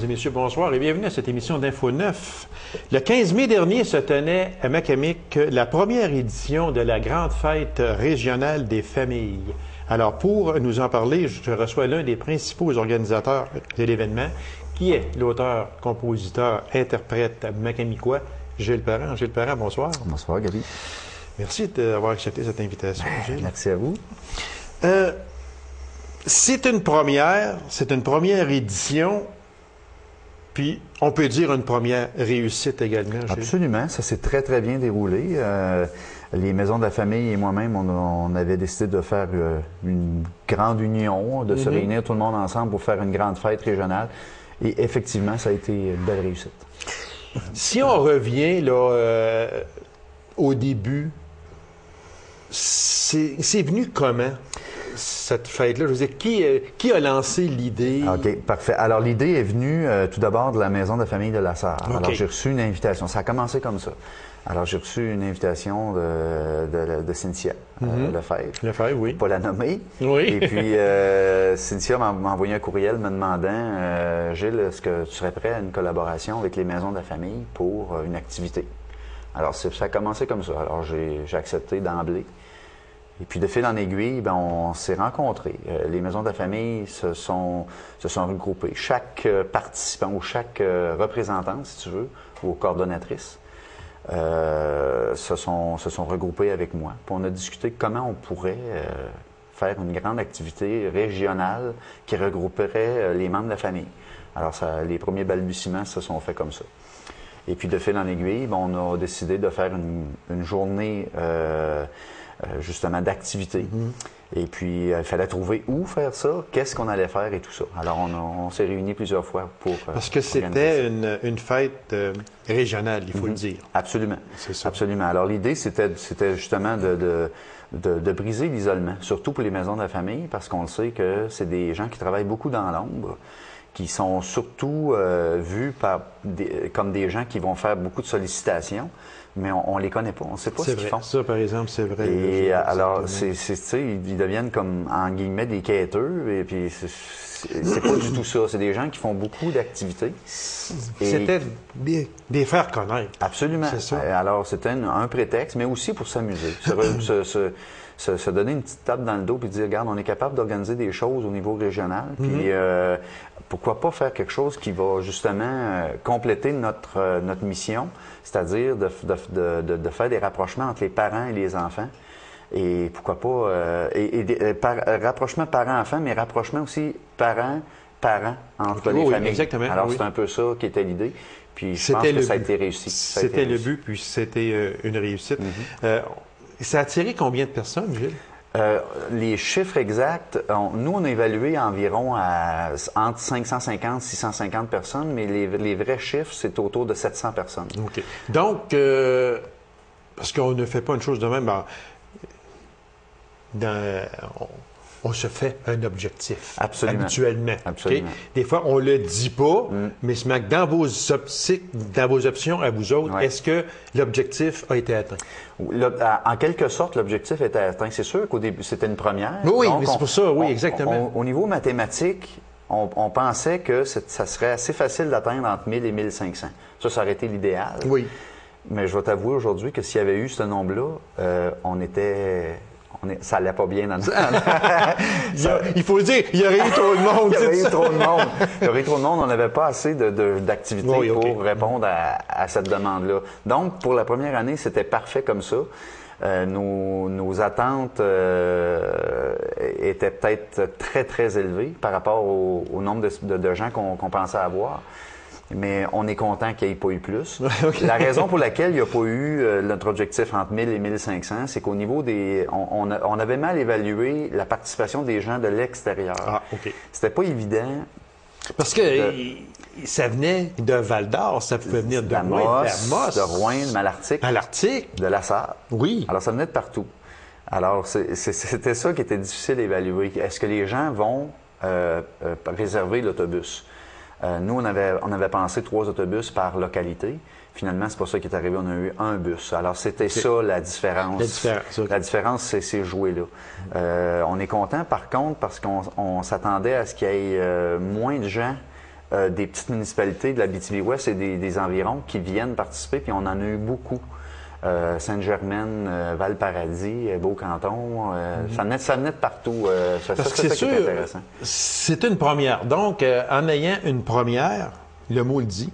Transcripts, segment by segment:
et messieurs, bonsoir et bienvenue à cette émission d'Info 9. Le 15 mai dernier se tenait à Macamic la première édition de la grande fête régionale des familles. Alors, pour nous en parler, je reçois l'un des principaux organisateurs de l'événement, qui est l'auteur, compositeur, interprète macamicois, Gilles Parent. Gilles Parent, bonsoir. Bonsoir, Gaby. Merci d'avoir accepté cette invitation, Gilles. Merci à vous. C'est une première édition, puis on peut dire une première réussite également, Gilles. Absolument, ça s'est très, très bien déroulé. Les maisons de la famille et moi-même, on avait décidé de faire une grande union, de se réunir tout le monde ensemble pour faire une grande fête régionale. Et effectivement, ça a été une belle réussite. Si on revient là, au début, c'est venu comment, cette fête-là? Je veux dire, qui a lancé l'idée? OK, parfait. Alors, l'idée est venue tout d'abord de la maison de la famille de La Sarre. Okay. Alors, j'ai reçu une invitation. Ça a commencé comme ça. Alors, j'ai reçu une invitation de Cynthia Lefebvre. Lefebvre, oui. Pas la nommer. Oui. Et puis, Cynthia m'a envoyé un courriel me demandant, Gilles, est-ce que tu serais prêt à une collaboration avec les maisons de la famille pour une activité? Alors, ça a commencé comme ça. Alors, j'ai accepté d'emblée. Et puis, de fil en aiguille, ben, on s'est rencontrés. Les maisons de la famille se sont regroupées. Chaque participant ou chaque représentant, si tu veux, ou coordonnatrice, se sont regroupés avec moi. Puis on a discuté comment on pourrait faire une grande activité régionale qui regrouperait les membres de la famille. Alors, les premiers balbutiements se sont faits comme ça. Et puis, de fil en aiguille, ben, on a décidé de faire une journée justement d'activité. Et puis, il fallait trouver où faire ça, qu'est-ce qu'on allait faire et tout ça. Alors, on s'est réunis plusieurs fois pour Parce que c'était une fête régionale, il faut le dire. Absolument. C'est ça. Absolument. Alors, l'idée, c'était justement de briser l'isolement, surtout pour les maisons de la famille, parce qu'on le sait que c'est des gens qui travaillent beaucoup dans l'ombre, qui sont surtout vus comme des gens qui vont faire beaucoup de sollicitations, mais on les connaît pas, on sait pas ce qu'ils font. Ça, par exemple, c'est vrai. Et alors, tu sais, ils deviennent comme, en guillemets, des quêteurs, et puis c'est pas du tout ça. C'est des gens qui font beaucoup d'activités. C'était des faire connaître. Absolument. C'est ça. Alors, c'était un prétexte, mais aussi pour s'amuser. Se donner une petite tape dans le dos puis dire, regarde, on est capable d'organiser des choses au niveau régional. Puis pourquoi pas faire quelque chose qui va justement compléter notre mission, c'est-à-dire de faire des rapprochements entre les parents et les enfants. Et pourquoi pas, rapprochement parents-enfants, mais rapprochement aussi parents entre les familles. Exactement. Alors, c'est un peu ça qui était l'idée. Puis je pense que ça a été réussi. C'était le but, puis c'était une réussite. Ça a attiré combien de personnes, Gilles? Les chiffres exacts, nous, on a évalué environ entre 550 et 650 personnes, mais les vrais chiffres, c'est autour de 700 personnes. OK. Donc, parce qu'on ne fait pas une chose de même, on se fait un objectif. Absolument. Habituellement. Absolument. Okay? Des fois, on le dit pas, mais dans vos options à vous autres, est-ce que l'objectif a été atteint? En quelque sorte, l'objectif était atteint. C'est sûr qu'au début, c'était une première. Oui, mais c'est pour ça, oui, exactement. Au niveau mathématique, on pensait que ça serait assez facile d'atteindre entre 1000 et 1500. Ça aurait été l'idéal. Oui. Mais je vais t'avouer aujourd'hui que s'il y avait eu ce nombre-là, ça allait pas bien dans le Il faut le dire, il y aurait eu trop de monde. Il y aurait eu trop de monde. Il y aurait eu trop de monde. On n'avait pas assez d'activités pour répondre à cette demande-là. Donc, pour la première année, c'était parfait comme ça. Nos attentes étaient peut-être très, très élevées par rapport au nombre de gens qu'on pensait avoir. Mais on est content qu'il n'y ait pas eu plus. Okay. La raison pour laquelle il n'y a pas eu notre objectif entre 1000 et 1500, c'est qu'au niveau des... On avait mal évalué la participation des gens de l'extérieur. Ah, OK. C'était pas évident. Parce que ça venait de Val-d'Or, ça pouvait venir de Amos, de Rouyn, de Malartic. De La Sarre. Oui. Alors, ça venait de partout. Alors, c'était ça qui était difficile à évaluer. Est-ce que les gens vont réserver l'autobus? Nous, on avait pensé 3 autobus par localité. Finalement, c'est pas ça qui est arrivé. On a eu un bus. Alors, c'était ça la différence. La différence, c'est ces jouets-là. On est content, par contre, parce qu'on s'attendait à ce qu'il y ait moins de gens des petites municipalités de la BTB-Ouest et des environs qui viennent participer, puis on en a eu beaucoup. Sainte-Germaine, Val-Paradis, Beau-Canton, ça venait de partout. Parce que c'est sûr, c'est une première. Donc, en ayant une première, le mot le dit,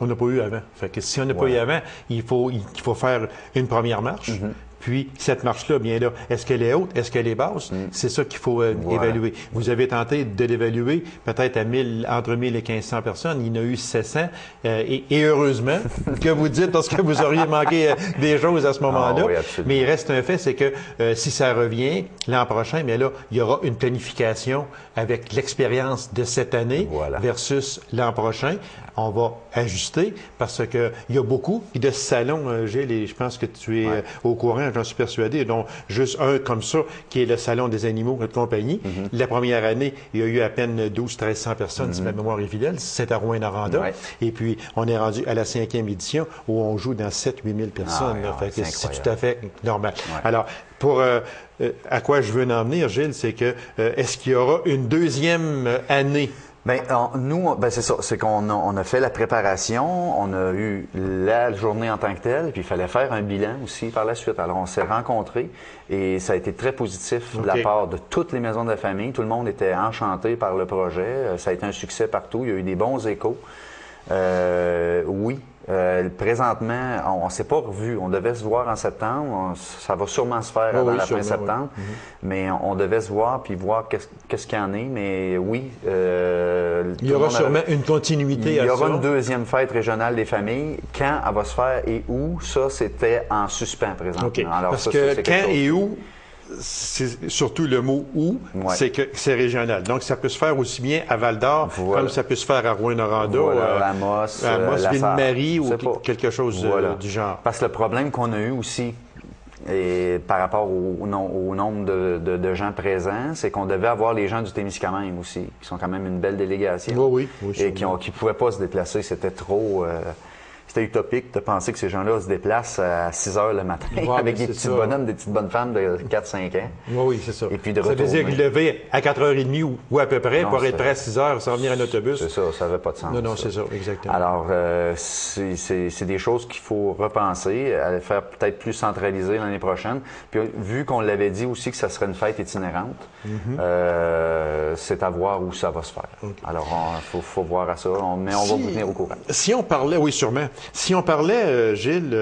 on n'a pas eu avant. Fait que si on n'a pas eu avant, il faut faire une première marche. Puis, cette marche-là, bien là, est-ce qu'elle est haute? Est-ce qu'elle est basse? C'est ça qu'il faut évaluer. Vous avez tenté de l'évaluer peut-être à entre 1000 et 1500 personnes. Il y en a eu 700. Et heureusement que vous dites, parce que vous auriez manqué des choses à ce moment-là. Oui, mais il reste un fait, c'est que si ça revient l'an prochain, bien là, il y aura une planification avec l'expérience de cette année versus l'an prochain. On va ajuster parce que il y a beaucoup de salons, Gilles, et je pense que tu es au courant, j'en suis persuadé, dont juste un comme ça, qui est le Salon des animaux et de compagnie. La première année, il y a eu à peine 1200-1300 personnes, si ma mémoire est fidèle. C'est à Rouyn-Noranda. Et puis, on est rendu à la 5e édition où on joue dans 7-8 000 personnes. C'est tout à fait normal. Alors, pour à quoi je veux en venir, Gilles, c'est que est-ce qu'il y aura une deuxième année? Bien, nous, c'est ça. C'est qu'on a fait la préparation, on a eu la journée en tant que telle, puis il fallait faire un bilan aussi par la suite. Alors, on s'est rencontrés et ça a été très positif de la part de toutes les maisons de la famille. Tout le monde était enchanté par le projet. Ça a été un succès partout. Il y a eu des bons échos. Oui. Présentement, on ne s'est pas revu. On devait se voir en septembre. Ça va sûrement se faire avant la fin septembre. Mais on devait se voir puis voir qu'est-ce qu'il y en est. Mais oui. Il y aura sûrement une continuité à ça. Il y aura une deuxième fête régionale des familles. Quand elle va se faire et où, ça, c'était en suspens présentement. Alors, parce que quand et où, c'est surtout le mot « où », c'est que c'est régional. Donc, ça peut se faire aussi bien à Val-d'Or comme ça peut se faire à Rouyn-Noranda, à Amos, Ville-Marie ou quelque chose du genre. Parce que le problème qu'on a eu aussi, et par rapport au nombre de gens présents, c'est qu'on devait avoir les gens du Témiscamingue aussi, qui sont quand même une belle délégation. Et qui ne pouvaient pas se déplacer. C'était trop... C'était utopique de penser que ces gens-là se déplacent à 6 heures le matin avec des petits bonhommes, des petites bonnes femmes de 4-5 ans. Oui, c'est ça. Et puis de ça veut dire qu'ils levaient à 4h30 ou à peu près pour être prêts à 6 heures sans venir en autobus. C'est ça, ça n'avait pas de sens. Non, c'est ça, exactement. Alors, c'est des choses qu'il faut repenser, à les faire peut-être plus centralisées l'année prochaine. Puis vu qu'on l'avait dit aussi que ça serait une fête itinérante, c'est à voir où ça va se faire. Alors, il faut voir à ça, mais on va vous tenir au courant. Si on parlait, oui, sûrement. Si on parlait, Gilles,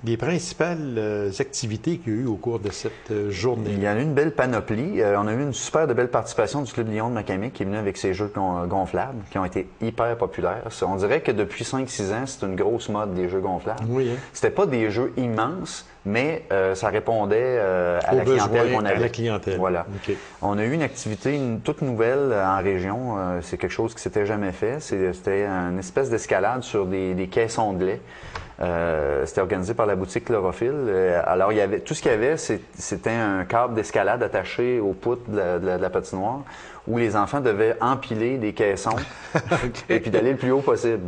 des principales activités qu'il y a eu au cours de cette journée. Il y en a eu une belle panoplie. On a eu une super de belle participation du Club Lion de Macamic qui est venu avec ses jeux gonflables qui ont été hyper populaires. On dirait que depuis 5-6 ans, c'est une grosse mode des jeux gonflables. Oui. C'était pas des jeux immenses, mais ça répondait à la clientèle qu'on avait. À la clientèle. Voilà. On a eu une activité toute nouvelle en région. C'est quelque chose qui s'était jamais fait. C'était une espèce d'escalade sur des caissons de lait. C'était organisé par la boutique Chlorophylle. Alors, il y avait tout ce qu'il y avait, c'était un câble d'escalade attaché au poutre de la patinoire où les enfants devaient empiler des caissons et puis d'aller le plus haut possible.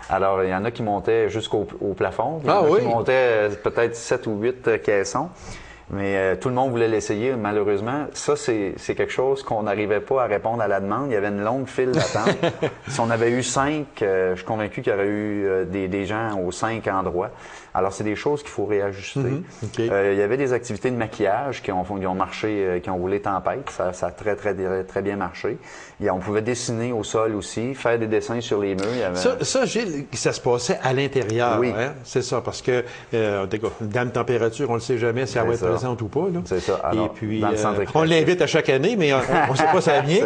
Alors, il y en a qui montaient jusqu'au plafond, il y en a qui montaient peut-être 7 ou 8 caissons. Mais tout le monde voulait l'essayer, malheureusement. Ça, c'est quelque chose qu'on n'arrivait pas à répondre à la demande. Il y avait une longue file d'attente. Si on avait eu 5, je suis convaincu qu'il y aurait eu des gens aux 5 endroits. Alors, c'est des choses qu'il faut réajuster. Il y avait des activités de maquillage qui ont marché, qui ont roulé tempête. Ça a très bien marché. On pouvait dessiner au sol aussi, faire des dessins sur les murs. Il y avait... Ça, Gilles, ça se passait à l'intérieur. Oui. Hein? C'est ça, parce que dans la température, on ne le sait jamais si elle va être présente ou pas. C'est ça. Alors, et puis, on l'invite à chaque année, mais on ne sait pas si ça vient.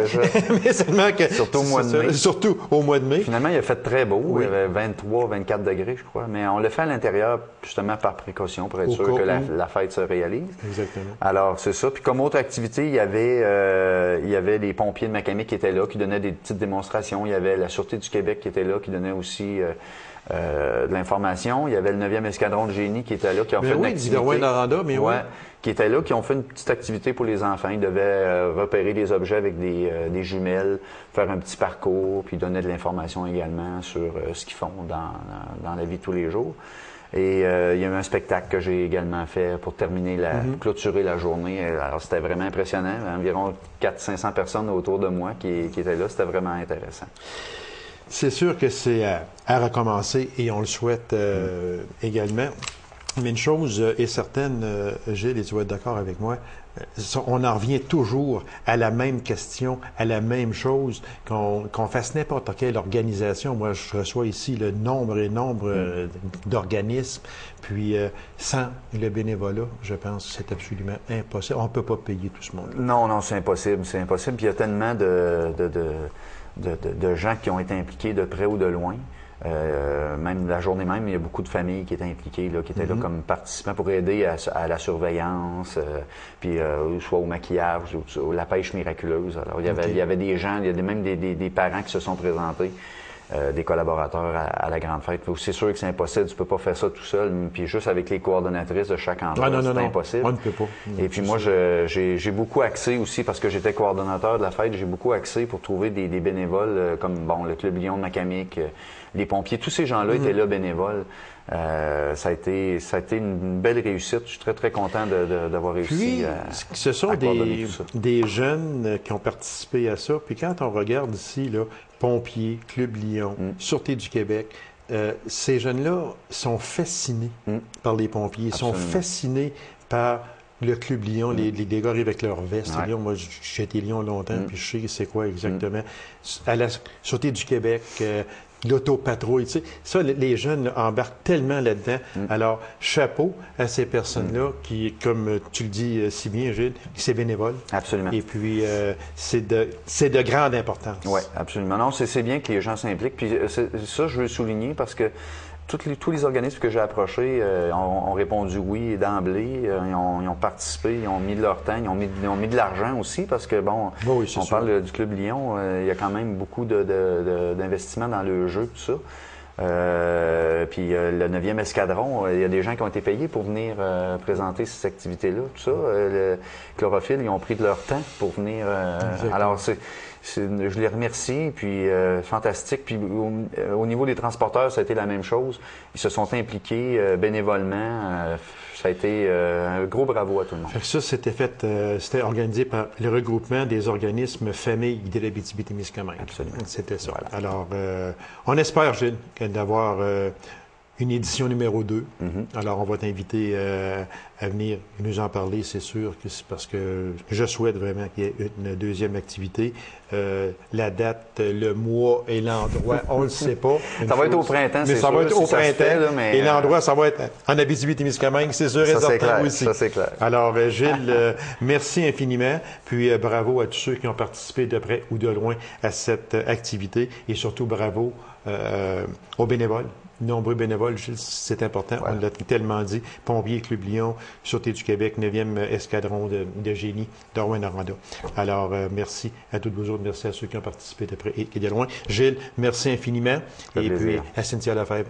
Mais seulement que... Surtout au mois de mai. Surtout au mois de mai. Finalement, il a fait très beau. Il y avait 23, 24 degrés, je crois. Mais on l'a fait à l'intérieur, justement par précaution, pour être sûr que la fête se réalise. Exactement. Alors, c'est ça. Puis comme autre activité, il y avait les pompiers de Macamic qui étaient là, qui donnaient des petites démonstrations. Il y avait la Sûreté du Québec qui était là, qui donnait aussi de l'information. Il y avait le 9e escadron de génie qui était là, qui a fait une activité. Qui était là, qui ont fait une petite activité pour les enfants. Ils devaient repérer des objets avec des jumelles, faire un petit parcours, puis donner de l'information également sur ce qu'ils font dans la vie de tous les jours. Et il y a eu un spectacle que j'ai également fait pour terminer pour clôturer la journée. Alors, c'était vraiment impressionnant. Environ 400-500 personnes autour de moi qui étaient là. C'était vraiment intéressant. C'est sûr que c'est à recommencer et on le souhaite également. Mais une chose est certaine, Gilles, et tu vas être d'accord avec moi, on en revient toujours à la même question, à la même chose, qu'on fasse n'importe quelle organisation. Moi, je reçois ici le nombre et nombre d'organismes, puis sans le bénévolat, je pense que c'est absolument impossible. On ne peut pas payer tout ce monde. Non, c'est impossible, c'est impossible. Puis il y a tellement de gens qui ont été impliqués de près ou de loin. Même la journée même, il y a beaucoup de familles qui étaient impliquées, là, qui étaient là comme participants pour aider à la surveillance, puis soit au maquillage, ou la pêche miraculeuse. Alors, il y avait des gens, il y a même des parents qui se sont présentés, des collaborateurs à la grande fête. C'est sûr que c'est impossible, tu peux pas faire ça tout seul, puis juste avec les coordonnatrices de chaque endroit, c'est impossible. On ne peut pas. Et puis moi, j'ai beaucoup axé aussi, parce que j'étais coordonnateur de la fête, j'ai beaucoup axé pour trouver des bénévoles, comme le Club Lion de Macamic, les pompiers, tous ces gens-là étaient là bénévoles. Ça a été une belle réussite. Je suis très, très content d'avoir réussi ce sont des jeunes qui ont participé à ça. Puis quand on regarde ici, là, pompiers, Club Lion, Sûreté du Québec, ces jeunes-là sont fascinés par les pompiers. Ils sont fascinés par le Club Lion. Les gars arrivent avec leur veste. Lyon, moi, j'ai été Lyon longtemps, puis je sais c'est quoi exactement. À la Sûreté du Québec, l'autopatrouille, tu sais. Ça, les jeunes là, embarquent tellement là-dedans. Alors, chapeau à ces personnes-là qui, comme tu le dis si bien, Gilles, c'est bénévole. Absolument. Et puis, c'est de grande importance. Oui, absolument. Non, c'est bien que les gens s'impliquent. Puis ça, je veux le souligner parce que tous les organismes que j'ai approchés ont répondu oui d'emblée. Ils ont participé, ils ont mis de leur temps, ils ont mis de l'argent aussi parce que, bon, on parle du Club Lion, il y a quand même beaucoup d'investissements dans le jeu, tout ça. Puis le 9e escadron, il y a des gens qui ont été payés pour venir présenter ces activités-là, tout ça. Le Chlorophylle, ils ont pris de leur temps pour venir. Alors, je les remercie, puis fantastique. Puis au niveau des transporteurs, ça a été la même chose. Ils se sont impliqués bénévolement. Ça a été un gros bravo à tout le monde. Ça, c'était organisé par le regroupement des organismes familles de l'Abitibi-Témiscamingue. Absolument. C'était ça. Voilà. Alors, on espère, Gilles, d'avoir une édition numéro 2. Alors, on va t'inviter à venir nous en parler, c'est sûr, que c'est parce que je souhaite vraiment qu'il y ait une deuxième activité. La date, le mois et l'endroit, on ne le sait pas. Ça va être au printemps, c'est sûr. Mais ça va être au printemps. Mais et l'endroit, ça va être en Abitibi-Témiscamingue, c'est sûr et certain aussi. Ça, c'est clair. Alors, Gilles, merci infiniment. Puis, bravo à tous ceux qui ont participé de près ou de loin à cette activité. Et surtout, bravo aux bénévoles. Nombreux bénévoles, Gilles, c'est important, on l'a tellement dit. Pompiers, Club Lion, Sûreté du Québec, 9e escadron de génie d'Orwin-Noranda. Alors, merci à toutes vous autres, merci à ceux qui ont participé de près et de loin. Gilles, merci infiniment. Et puis à Cynthia Lefebvre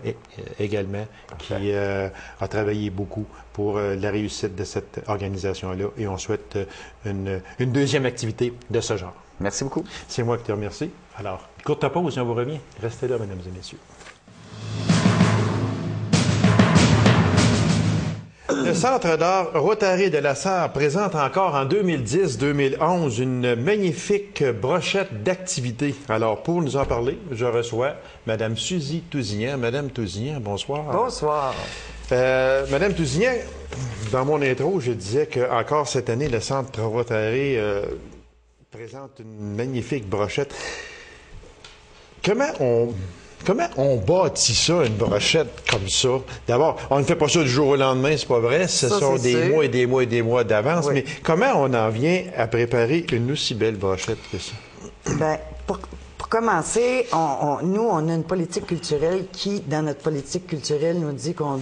également, qui a travaillé beaucoup pour la réussite de cette organisation-là. Et on souhaite une deuxième activité de ce genre. Merci beaucoup. C'est moi qui te remercie. Alors, courte pause et on vous revient. Restez là, mesdames et messieurs. Le Centre d'art Rotary de la Sarre présente encore en 2010-2011 une magnifique brochette d'activités. Alors, pour nous en parler, je reçois Mme Suzy Tousignan. Madame Tousignan, bonsoir. Bonsoir. Madame Tousignan, dans mon intro, je disais qu'encore cette année, le Centre Rotary présente une magnifique brochette. Comment on bâtit ça, une brochette comme ça? D'abord, on ne fait pas ça du jour au lendemain, c'est pas vrai. Ce sont des mois et des mois et des mois d'avance. Oui. Mais comment on en vient à préparer une aussi belle brochette que ça? Bien, pour commencer, nous, on a une politique culturelle qui, dans notre politique culturelle, nous dit qu'on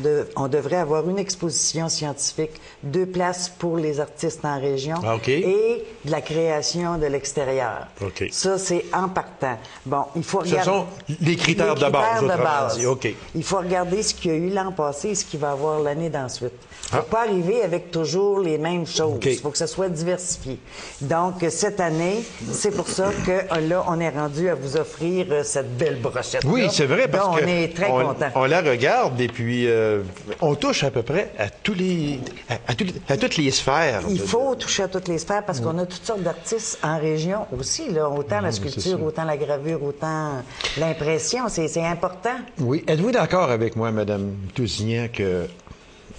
devrait avoir une exposition scientifique, 2 places pour les artistes en région et de la création de l'extérieur. Ça, c'est en partant. Bon, il faut regarder... Ce sont les critères de base. Il faut regarder ce qu'il y a eu l'an passé et ce qu'il va y avoir l'année d'ensuite. Il ne faut pas arriver avec toujours les mêmes choses. Il faut que ça soit diversifié. Donc, cette année, c'est pour ça que là, on est rendu à vous offrir cette belle brochette. Oui, c'est vrai, parce on que est très contents. on la regarde et puis on touche à peu près à toutes les sphères. Il faut toucher à toutes les sphères parce qu'on a toutes sortes d'artistes en région aussi, là, autant la sculpture, autant la gravure, autant l'impression. C'est important. Oui. Êtes-vous d'accord avec moi, Mme Tousignan, que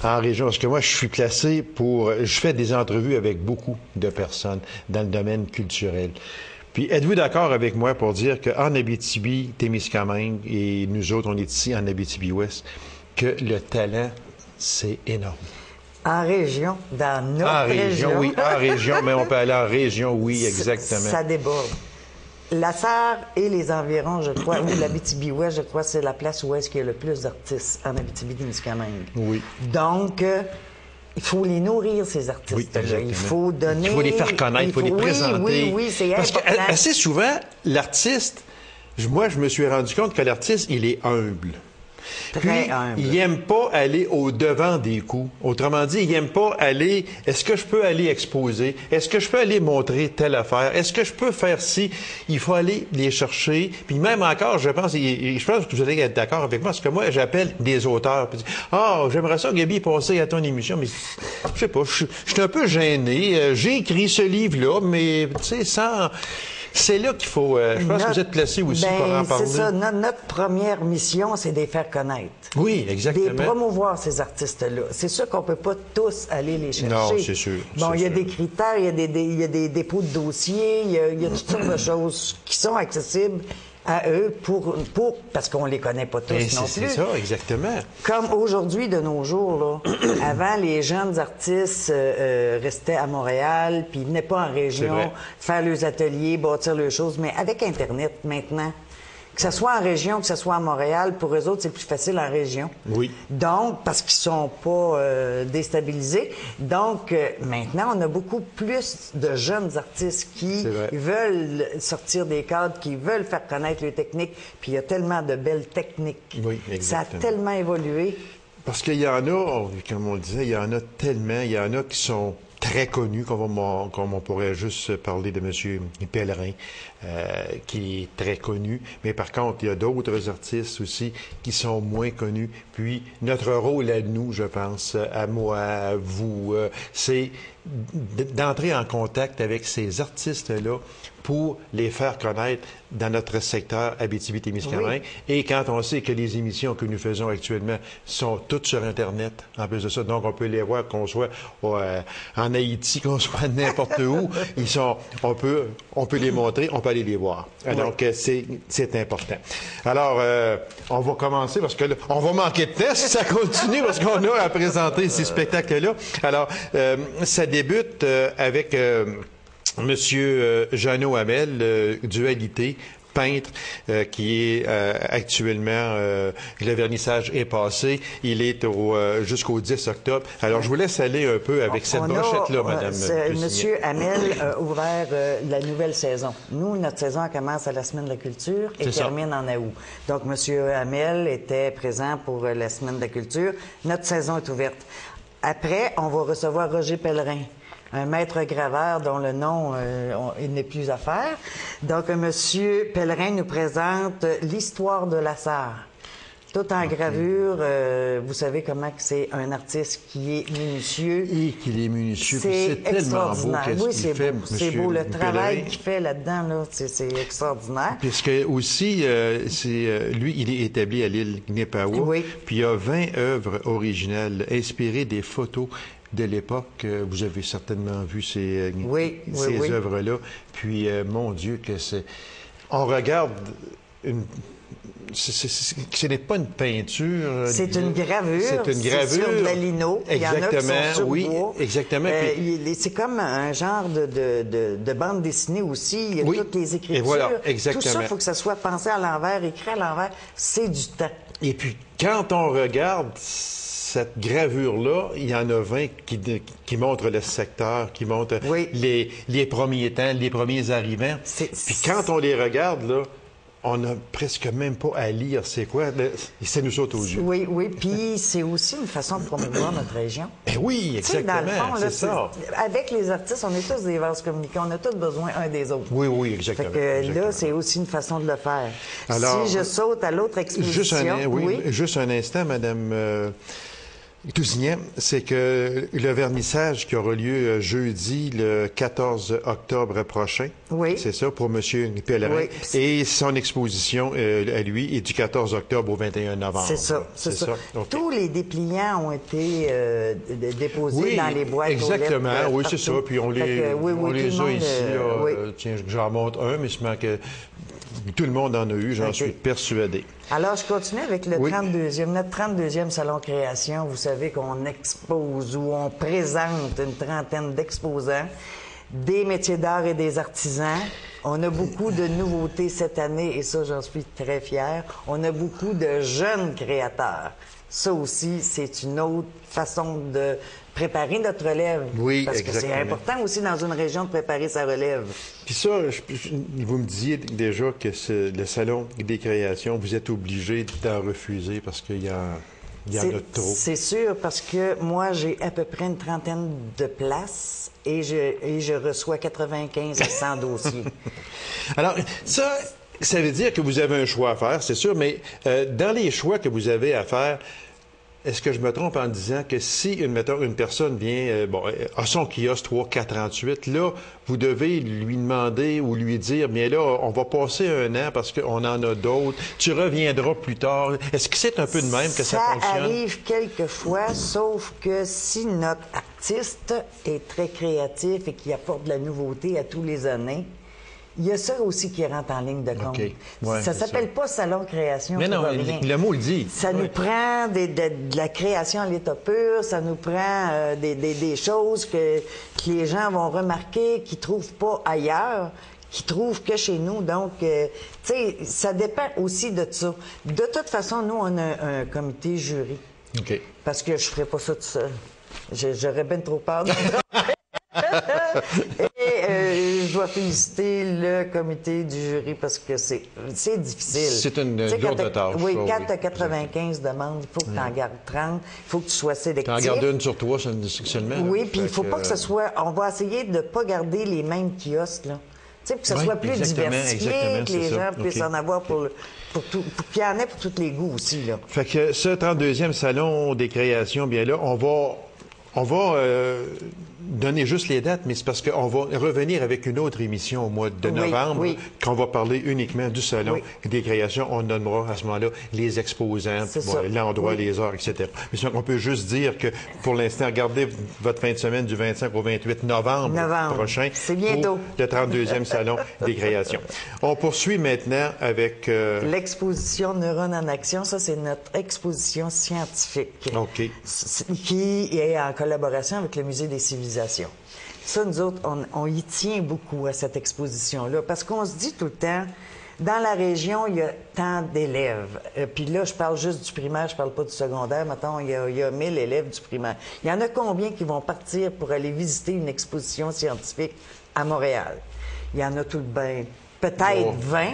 en région, parce que moi, je suis placé je fais des entrevues avec beaucoup de personnes dans le domaine culturel. Puis, êtes-vous d'accord avec moi pour dire qu'en Abitibi-Témiscamingue, et nous autres, on est ici en Abitibi-Ouest, que le talent, c'est énorme? En région, dans notre région. Oui, en région, mais on peut aller en région, oui, exactement. Ça déborde. La Sarre et les environs, je crois, ou l'Abitibi-Ouest, je crois, c'est la place où est-ce qu'il y a le plus d'artistes en Abitibi-Témiscamingue. Oui. Donc, il faut les nourrir, ces artistes-là. Oui, il faut donner... Il faut les faire connaître, il faut les présenter. Oui, c'est Parce important. Parce qu'assez souvent, l'artiste, moi, je me suis rendu compte que l'artiste, il est humble. Puis, il n'aime pas aller au-devant des coups. Autrement dit, il n'aime pas aller... Est-ce que je peux aller exposer? Est-ce que je peux aller montrer telle affaire? Est-ce que je peux faire ci? Il faut aller les chercher. Puis même encore, je pense que vous allez être d'accord avec moi, parce que moi, j'appelle des auteurs. Puis, j'aimerais ça, Gaby, passer à ton émission, mais je sais pas, je suis un peu gêné. J'ai écrit ce livre-là, mais tu sais, sans... C'est là qu'il faut... je pense que vous êtes placé aussi pour en parler. C'est ça. Notre première mission, c'est de les faire connaître. Oui, exactement. De promouvoir ces artistes-là. C'est sûr qu'on ne peut pas tous aller les chercher. Non, c'est sûr. Bon, il y a des critères, il y a des dépôts de dossiers, il y a toutes sortes de choses qui sont accessibles à eux parce qu'on les connaît pas tous non plus. C'est ça, exactement. Comme aujourd'hui, de nos jours, là, avant, les jeunes artistes restaient à Montréal, puis ils venaient pas en région faire leurs ateliers, bâtir leurs choses. Mais avec Internet, maintenant, que ce soit en région, que ce soit à Montréal, pour eux autres, c'est plus facile en région. Oui. Donc, parce qu'ils sont pas déstabilisés. Donc, maintenant, on a beaucoup plus de jeunes artistes qui veulent sortir des cadres, qui veulent faire connaître les techniques. Puis il y a tellement de belles techniques. Oui, exactement. Ça a tellement évolué. Parce qu'il y en a, comme on le disait, il y en a tellement. Il y en a qui sont très connu, comme on pourrait juste parler de M. Pellerin, qui est très connu. Mais par contre, il y a d'autres artistes aussi qui sont moins connus. Puis, notre rôle à nous, je pense, à moi, à vous, c'est d'entrer en contact avec ces artistes-là pour les faire connaître dans notre secteur Abitibi-Témiscamingue. Oui. Et quand on sait que les émissions que nous faisons actuellement sont toutes sur Internet, en plus de ça, donc on peut les voir, qu'on soit en Haïti, qu'on soit n'importe où, on peut les montrer, on peut aller les voir. Donc, c'est important. Alors, on va commencer, parce que là, on va manquer de temps si ça continue, parce qu'on a à présenter ces spectacles-là. Alors, ça débute avec... Monsieur Jeannot Hamel, Dualité, peintre, qui est actuellement, le vernissage est passé. Il est jusqu'au 10 octobre. Alors, je vous laisse aller un peu avec cette brochette-là, Madame. Monsieur Hamel a ouvert la nouvelle saison. Nous, notre saison commence à la Semaine de la Culture et termine en août. Donc, Monsieur Hamel était présent pour la Semaine de la Culture. Notre saison est ouverte. Après, on va recevoir Roger Pellerin, un maître graveur dont le nom, il n'est plus à faire. Donc, M. Pellerin nous présente l'histoire de la Sarre. Tout en gravure, vous savez comment c'est un artiste qui est minutieux. Et qu'il est minutieux, c'est tellement beau qu'est-ce qu'il fait, c'est beau, le travail qu'il fait là-dedans, là, c'est extraordinaire. Puisque aussi, lui, il est établi à l'île Gnepawa, puis il y a 20 œuvres originales inspirées des photos de l'époque. Vous avez certainement vu ces œuvres-là. Puis, mon Dieu, que c'est... On regarde ce n'est pas une peinture. C'est une gravure. C'est une gravure. C'est sur de la lino. Exactement. Il y en a qui sont sur bois. Exactement. C'est comme un genre de bande dessinée aussi. Il y a toutes les écritures. Et voilà, exactement. Tout ça, il faut que ça soit pensé à l'envers, écrit à l'envers. C'est du temps. Et puis, quand on regarde cette gravure-là, il y en a 20 qui montrent le secteur, qui montrent les premiers temps, les premiers arrivants. Puis quand on les regarde, là, on n'a presque même pas à lire c'est quoi. Ça nous saute aux yeux. Oui, oui. Puis c'est aussi une façon de promouvoir notre région. Ben oui, exactement. Dans le fond, là, c'est ça. Avec les artistes, on est tous des vases communicants. On a tous besoin un des autres. Oui, oui, exactement. Fait que exactement. là, c'est aussi une façon de le faire. Alors, si je saute à l'autre exposition... Juste un instant, Madame Tousignan, c'est que le vernissage qui aura lieu jeudi, le 14 octobre prochain, oui. c'est ça, pour M. Pellerin, oui. et son exposition à lui est du 14 octobre au 21 novembre. C'est ça, c'est ça. Okay. Tous les dépliants ont été déposés dans les boîtes exactement, aux lettres, oui, c'est ça, puis on les a ici. Tiens, j'en montre un, mais je que tout le monde en a eu, j'en suis persuadé. Alors, je continue avec le 32e. Notre 32e Salon Création, vous savez qu'on expose ou on présente une trentaine d'exposants, des métiers d'art et des artisans. On a beaucoup de nouveautés cette année et ça, j'en suis très fière. On a beaucoup de jeunes créateurs. Ça aussi, c'est une autre façon de préparer notre relève. Oui, parce que c'est important aussi dans une région de préparer sa relève. Puis ça, vous me disiez déjà que le Salon des créations, vous êtes obligé d'en refuser parce qu'il y en a trop. C'est sûr, parce que moi, j'ai à peu près une trentaine de places et je reçois 95 à 100 dossiers. Alors, ça veut dire que vous avez un choix à faire, c'est sûr, mais dans les choix que vous avez à faire, est-ce que je me trompe en disant que si, une personne vient, à son kiosque 3438, là, vous devez lui demander ou lui dire, bien là, on va passer un an parce qu'on en a d'autres, tu reviendras plus tard. Est-ce que c'est un peu de même que ça fonctionne? Ça arrive quelquefois, sauf que si notre artiste est très créatif et qui apporte de la nouveauté à tous les années, il y a ça aussi qui rentre en ligne de compte. Okay. Ouais, ça s'appelle pas salon création. Mais non, le mot le dit. Ça nous prend de la création à l'état pur, ça nous prend des choses que les gens vont remarquer, qu'ils trouvent pas ailleurs, qu'ils trouvent que chez nous. Donc, tu sais, ça dépend aussi de ça. De toute façon, nous, on a un comité jury. OK. Parce que je ferais pas ça tout seul. J'aurais bien trop peur de Et je dois féliciter le comité du jury parce que c'est difficile. C'est une lourde tâche. Oui, quand tu as 95 demandes, il faut que tu en gardes 30, il faut que tu sois sélectif. Tu en gardes une sur toi seulement. Oui, puis il ne faut pas que ce soit... On va essayer de ne pas garder les mêmes kiosques, là. Tu sais, pour que ce soit plus diversifié, que les gens puissent en avoir pour qu'il y en ait pour tous les goûts aussi, là. Fait que ce 32e Salon des créations, bien là, on va donner juste les dates, mais c'est parce qu'on va revenir avec une autre émission au mois de novembre, qu'on va parler uniquement du Salon des créations. On donnera à ce moment-là les exposants, l'endroit, les heures, etc. Mais on peut juste dire que, pour l'instant, regardez votre fin de semaine du 25 au 28 novembre prochain. C'est bientôt. Pour le 32e Salon des créations. On poursuit maintenant avec... l'exposition Neurones en action. Ça, c'est notre exposition scientifique. OK. Qui est en collaboration avec le Musée des civilisations. Ça, nous autres, on y tient beaucoup à cette exposition-là, parce qu'on se dit tout le temps, dans la région, il y a tant d'élèves. Puis là, je parle juste du primaire, je parle pas du secondaire. Mettons, il y a 1000 élèves du primaire. Il y en a combien qui vont partir pour aller visiter une exposition scientifique à Montréal? Il y en a tout le bain. Peut-être 20,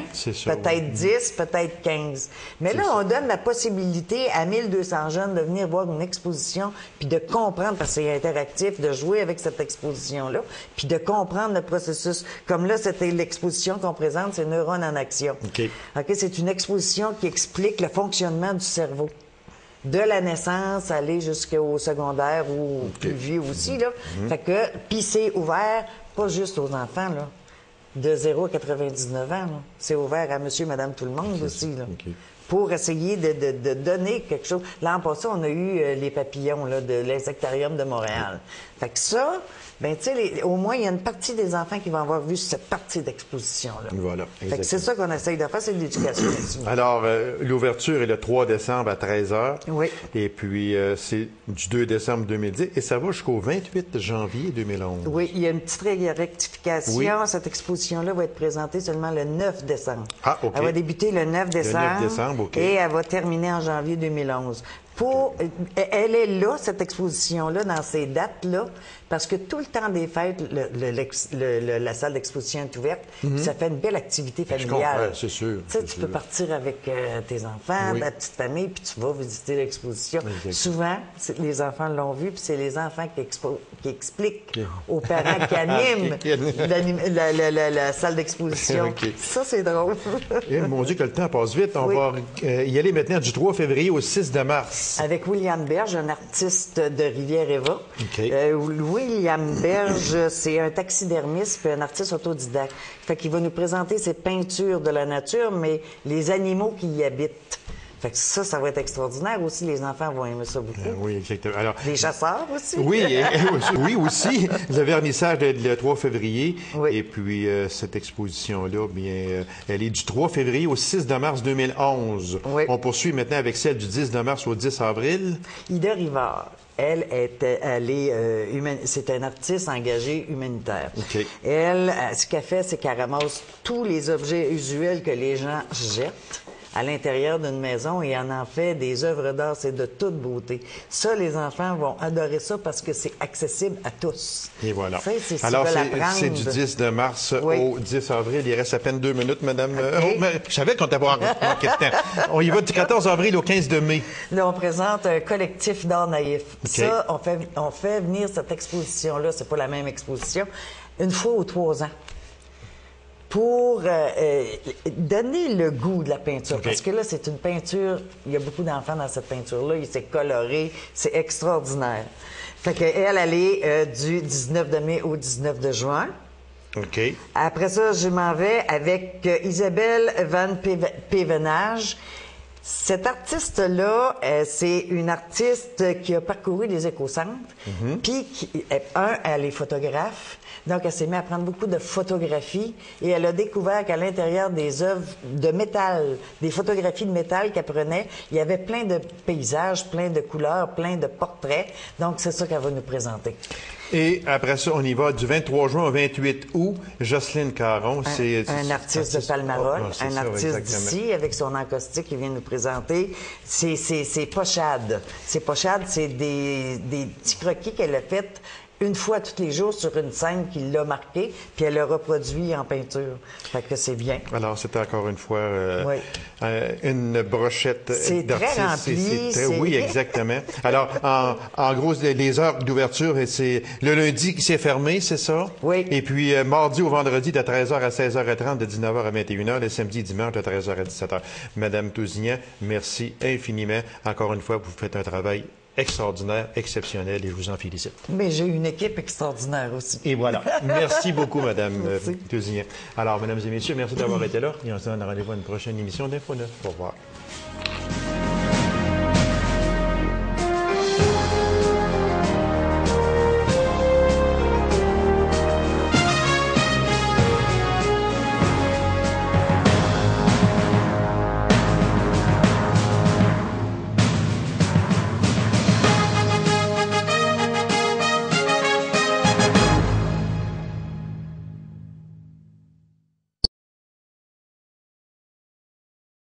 peut-être 10, peut-être 15. Mais là, on donne la possibilité à 1200 jeunes de venir voir une exposition, puis de comprendre, parce que c'est interactif, de jouer avec cette exposition-là, puis de comprendre le processus. Comme là, c'était l'exposition qu'on présente, c'est Neurones en action. OK. C'est une exposition qui explique le fonctionnement du cerveau. De la naissance, aller jusqu'au secondaire ou plus vieux aussi, là. Fait que, puis c'est ouvert, pas juste aux enfants, là. De 0 à 99 ans. C'est ouvert à monsieur, madame, tout le monde aussi. Là, pour essayer de donner quelque chose. L'an passé, on a eu les papillons là, de l'Insectarium de Montréal. Fait que ça, ben tu sais, au moins, il y a une partie des enfants qui vont avoir vu cette partie d'exposition-là. Voilà. Fait que c'est ça qu'on essaye de faire, c'est de l'éducation là-dessus. Alors, l'ouverture est le 3 décembre à 13h. Oui. Et puis, c'est du 2 décembre 2010 et ça va jusqu'au 28 janvier 2011. Oui, il y a une petite rectification. Oui. Cette exposition-là va être présentée seulement le 9 décembre. Ah, OK. Elle va débuter le 9 décembre. Le 9 décembre, OK. Et elle va terminer en janvier 2011. Elle est là, cette exposition-là, dans ces dates-là, parce que tout le temps des fêtes, la salle d'exposition est ouverte, puis ça fait une belle activité familiale. C'est sûr. Tu sais, tu peux partir avec tes enfants, ta petite famille, puis tu vas visiter l'exposition. Souvent, les enfants l'ont vu, puis c'est les enfants qui expliquent aux parents qui animent la salle d'exposition. Ça, c'est drôle. Et, mon Dieu, que le temps passe vite. On va y aller maintenant du 3 février au 6 de mars. Avec William Berge, un artiste de Rivière-Éva. William Berge, c'est un taxidermiste et un artiste autodidacte. Fait qu'il va nous présenter ses peintures de la nature, mais les animaux qui y habitent. Fait que ça va être extraordinaire aussi. Les enfants vont aimer ça beaucoup. Oui, exactement. Alors, les chasseurs aussi. Oui, oui aussi. Le vernissage le 3 février. Oui. Et puis, cette exposition-là, bien, elle est du 3 février au 6 de mars 2011. Oui. On poursuit maintenant avec celle du 10 de mars au 10 avril. Ida Rivard. C'est un artiste engagé humanitaire. OK. Elle, ce qu'elle fait, c'est qu'elle ramasse tous les objets usuels que les gens jettent à l'intérieur d'une maison et en fait des œuvres d'art. C'est de toute beauté. Ça, les enfants vont adorer ça parce que c'est accessible à tous. Et voilà. Alors, c'est du 10 de mars au 10 avril. Il reste à peine 2 minutes, madame. Je savais qu'on t'avait en question. On y va du 14 avril au 15 de mai. Là, on présente un collectif d'art naïf. Okay. Ça, on fait venir cette exposition-là, c'est pas la même exposition, une fois aux 3 ans. Pour donner le goût de la peinture. Parce que là, c'est une peinture, il y a beaucoup d'enfants dans cette peinture-là, c'est coloré, c'est extraordinaire. Fait qu'elle est du 19 de mai au 19 de juin. OK. Après ça, je m'en vais avec Isabelle Van Pevenage. Cette artiste-là, c'est une artiste qui a parcouru les écocentres, puis elle est photographe, donc elle s'est mise à prendre beaucoup de photographies et elle a découvert qu'à l'intérieur des œuvres de métal, des photographies de métal qu'elle prenait, il y avait plein de paysages, plein de couleurs, plein de portraits, donc c'est ça qu'elle va nous présenter. Et après ça, on y va du 23 juin au 28 août. Jocelyne Caron, c'est un artiste de Palmarolle, un artiste d'ici avec son encaustique qui vient nous présenter. C'est pochade. C'est pochade, c'est des petits croquis qu'elle a fait une fois tous les jours sur une scène qui l'a marqué, puis elle le reproduit en peinture. Fait que c'est bien. Alors, c'était encore une fois une brochette d'artistes. C'est très rempli. Oui, exactement. Alors, en gros, les heures d'ouverture, c'est le lundi qui s'est fermé, c'est ça? Oui. Et puis, mardi au vendredi, de 13h à 16h30, de 19h à 21h, le samedi et dimanche, de 13h à 17h. Madame Tousignan, merci infiniment. Encore une fois, vous faites un travail extraordinaire, exceptionnel, et je vous en félicite. Mais j'ai une équipe extraordinaire aussi. Et voilà. Merci beaucoup, Madame Tousignan. Alors, mesdames et messieurs, merci d'avoir été là. Et on se donne rendez-vous à une prochaine émission d'Info 9. Au revoir.